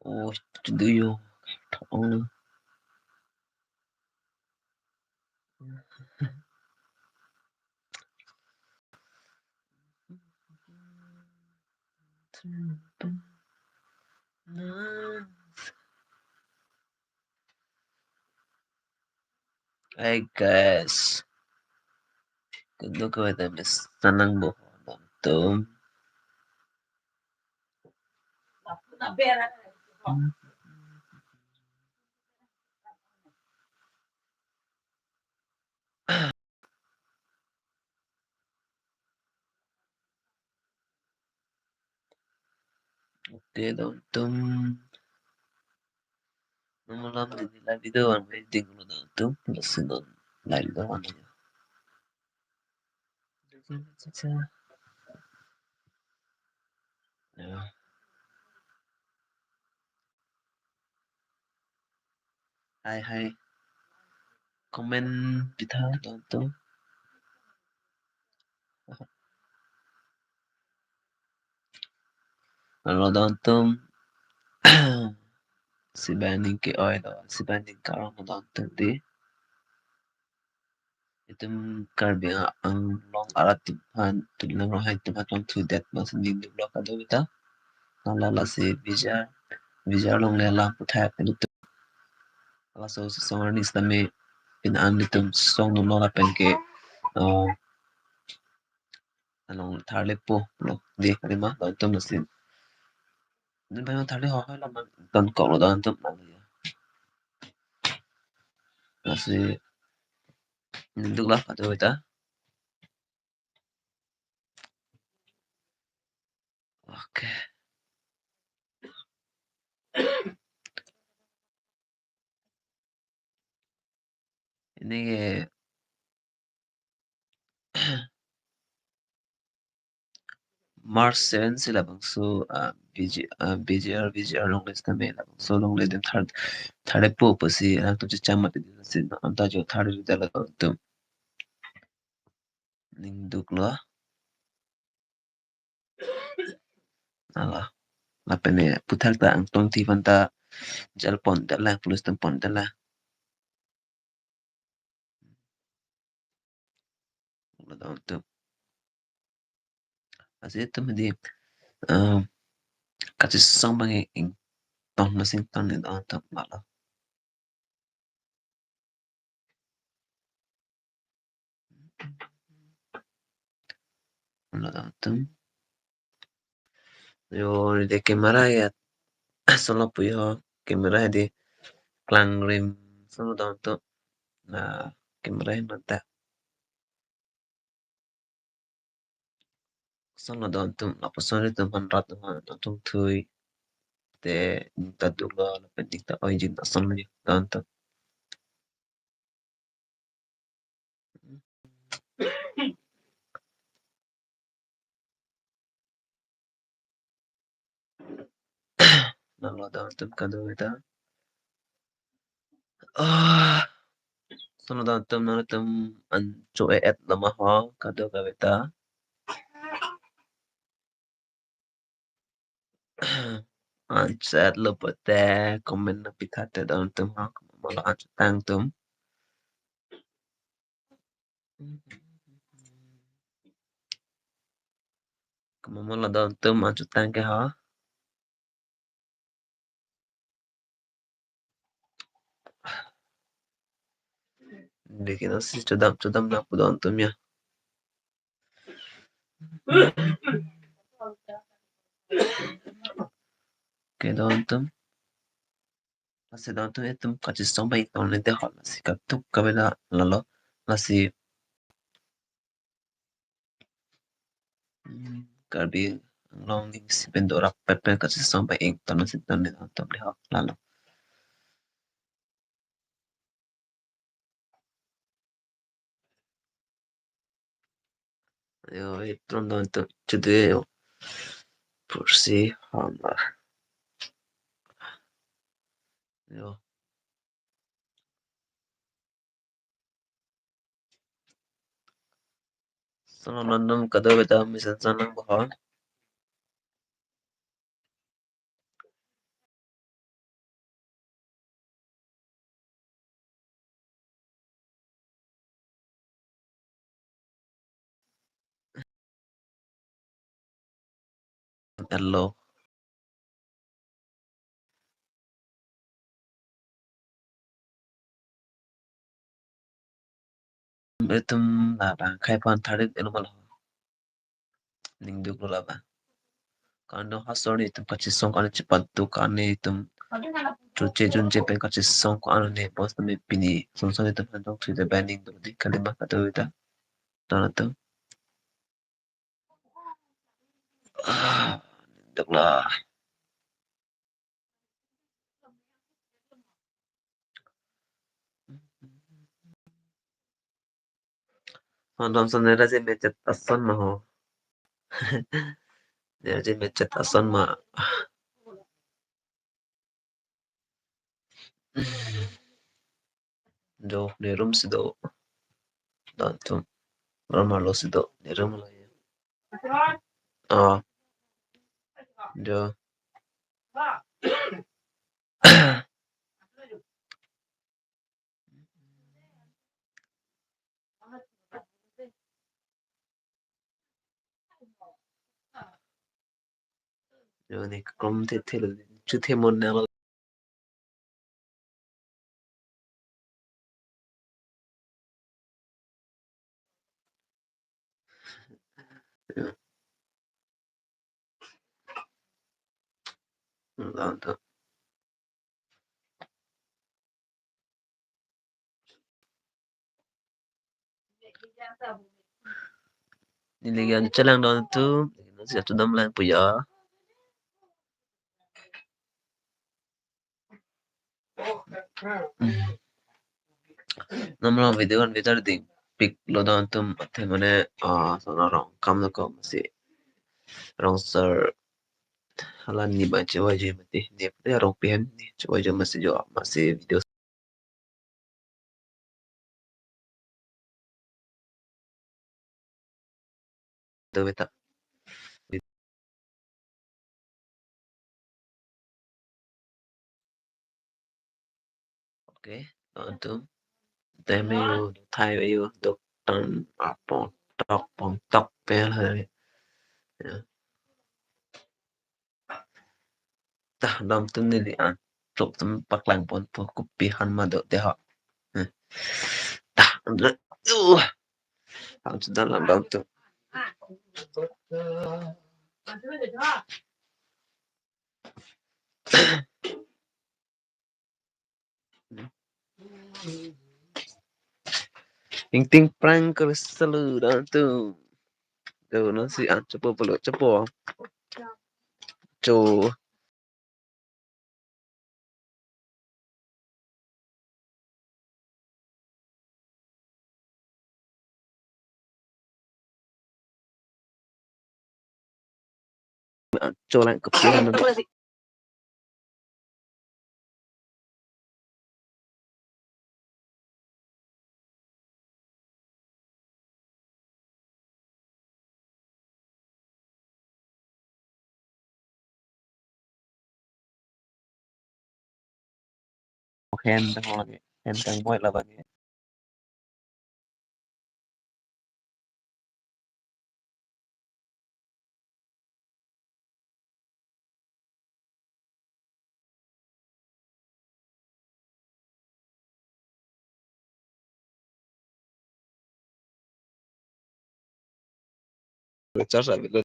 Oh, do you? Oh, I guess. Kundo ko ito mis sanang buhon tum. Okay, dong tum. Namalam din nila video ang may tinglo dong tum. Lasinon. Lagi daw ano niya. Yeah. Hai hai. Comment kita dong tum. Kalau dong tum. Si banding ke oil do. Si banding karang dong tum di. Itum karbi ang long arat tuhan tulang roh hai tuhan long tu det mas ning di blok ado kita. Nalala si Vijar long lela putai pen itu. Ala so song ni stame pinaan itum song no lola pen ke anong tharle po lo di kalima do itum nasin. Din ba yung tharle ho hai laman don ko lo do itum na ya. Nasi ninduk lah ado kita. Oke. Ini March 7 sila bang so BGR long list na may labang so long list third po po si ang to chamat din sin ang tajo third dala to ninduk lo ala lapene puthal ta ang tong ti panta jal pon dala plus tam pon dala lo daw to asi to medi kasi sang bang ing tong na sin tong ni daw to mala lo daw to yo de camera ya solo puyo camera de klang rim solo daw to na camera mata solo daw to apasoni to man rat ma to thui te ta duga la pendik ta origin ta solo daw to na lo daw to kadu ita ah solo daw to na to an cho et lama ha kadu ka ita an chat lo pate comment na pitate daw to ha mala an tang tum Kamamala daw to an tang ke ha Lekin asi chodam na po daw to ya ke daw to Kasi daw to itum kachisong ba ito na de hol si katuk kabela lalo nasi karbi long ning si pendora pepe kachisong ba ing to nasi to ni to de hol lalo yo itron daw to chude yo por si hama yo so nandom kado beta misan sanang bahon Hello. Itum là khai pan thari enumal lingdu kula ba. Kando hasori itum kachi song ane chipatu kane itum chuche junche pen kachi song ane ne post me pini song itum handong to the banding do di kalima kata ita. Tanatu. Được là Handong son nera je mechat asan ma ho. Nera je mechat asan ma. Jo nerum sido. Dantum. Ramalo sido. Nerum la ya. Ah. Jo. Jo ni krom te thil chu the mon na dantum. Niligan chalang don tu. Siya tu dam lang puya. Namra video kan vitar di pic lo don tum te mane sana rong kam na ko masi rong sir halan ni ba che waje mati ne pde rong pen ni che waje masi jo masi video to beta. Okay, don tum te me yo thai ve yo dok tan pong tok pe la ta dom tum ni di an trok tum pak lang pon po kupi han ma do te ha ta han su dan lam dom tum ting ting prang ke selu don tum do no si an cepo pelo cepo cho cho lại kupi han ma hen tang lagi hen tang moi la bagi charge abi lo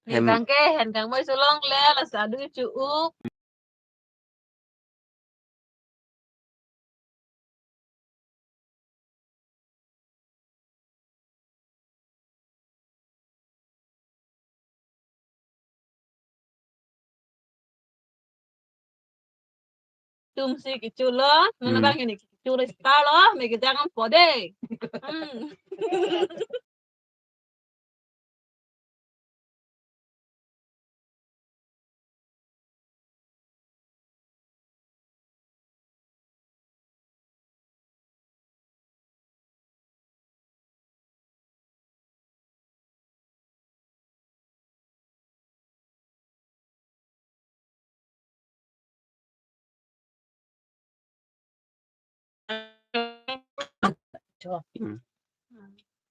Ni bangke hen kang moi sulong le la sa du chu u tum si cái chú lo nó đang cái này chú này ta lo mày cái đang ăn phở đây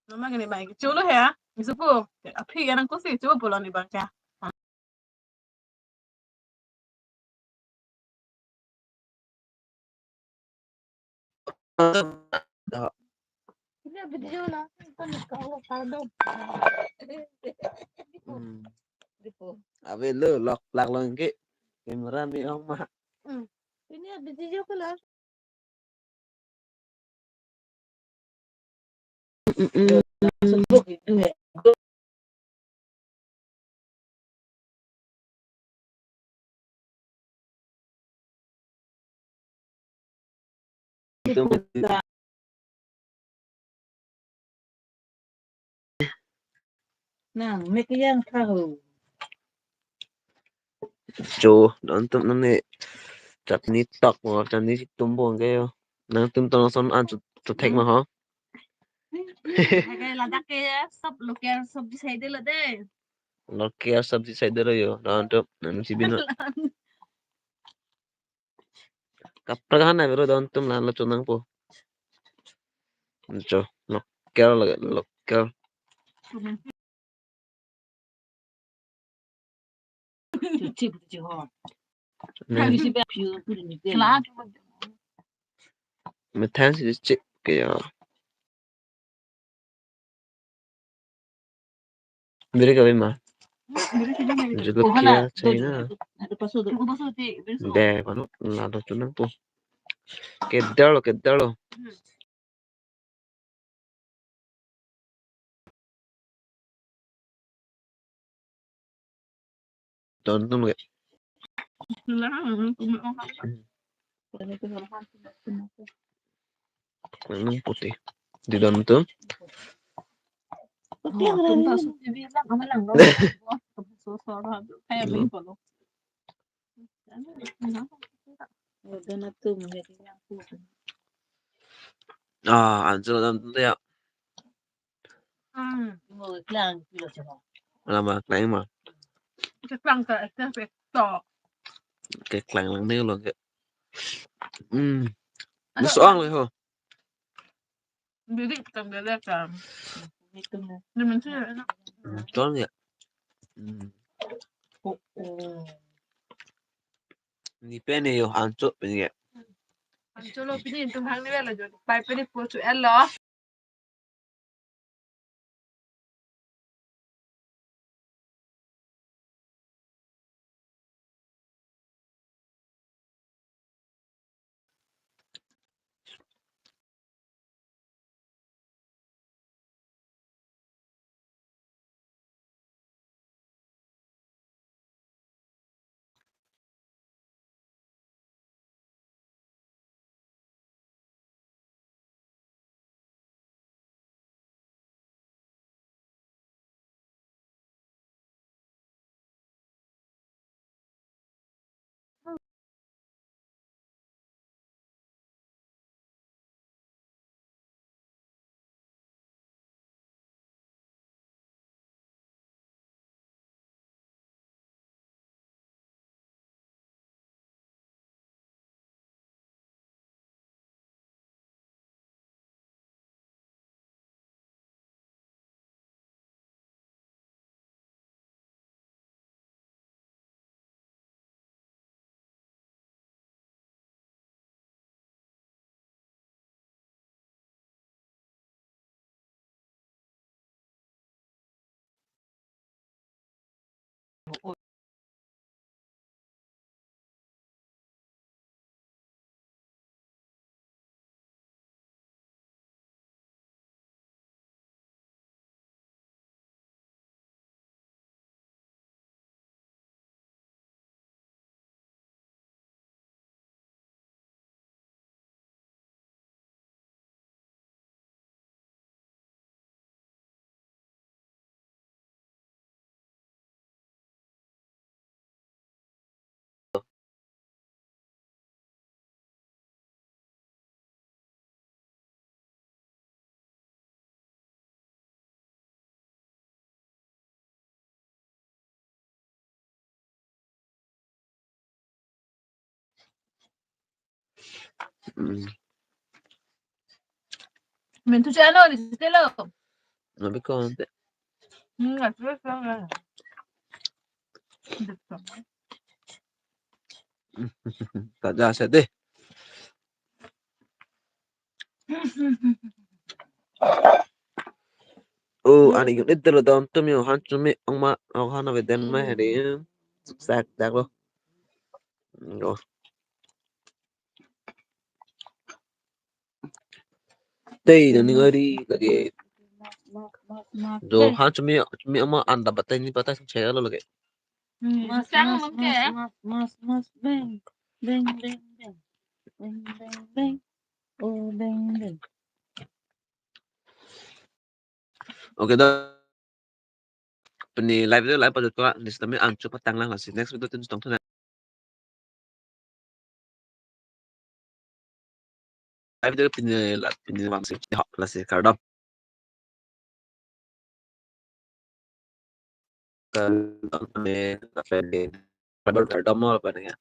nó mang cái này bài cái chú lo hả ví dụ cái phi cái đang có gì chú bộ lo này bằng cả Đó. ini video lah kan kalau kardom gitu Abi lu lak lang ki. Kamera ni ang mah. ini video kelas sebut itu ya nah make yang tahu Cho don tum nam ni chutney tok mo chutney tum bon ke yo. Nang tum tong son an chu thek ma ho. cái là đắc cái sắp lúc kia sắp đi xây đây là đây Lok kia sabji sai de yo. Don tum nam si bin. Kapra kan na bero don tum lan lo chunang po. Cho lok kia lok kia. chụp chụp họ hay đi xem phim của những cái lá Me than si chik ke yo. Bere ka ma. Judo kia China. ada pasal ti De pano la do chunang po. Kedalo. Don tum ke. Nang putih. Di don tum. Anjir don tum ya. Lama klaim ma. cái răng cái phải tỏ Ke klang lang ni lo ke. Nó soangเลยho. bị định tầm cái là cả nhưng mình chưa nó Soang ya. Ni pene yo ancho pene ya. cho lo pidi tum hang ni là rồi bài pidi po chu elo Mình thu chơi nó thì sẽ lâu. Non mi conte. Là rất là được rồi. Ta già sẽ đi. Anh ấy cũng ít đom tụi mình han tụi mình ông mà ông han về đến mà hệ đi sạc sạc luôn. Rồi. Đây là những người đi cái rồi han tụi mình ông mà ăn đập bát ni bát sang chơi luôn cái. Sáng không kể. Bang, bang, bang, bang, bang, bang, bang, oh, bang, bang. Okay đó. Peni live pada tu di sistem an cepat tanglang lah. Next video tu tentang tu. Live video peni bang sih hak lah sih kardom. Kardom ni apa ni? Kardom apa ni?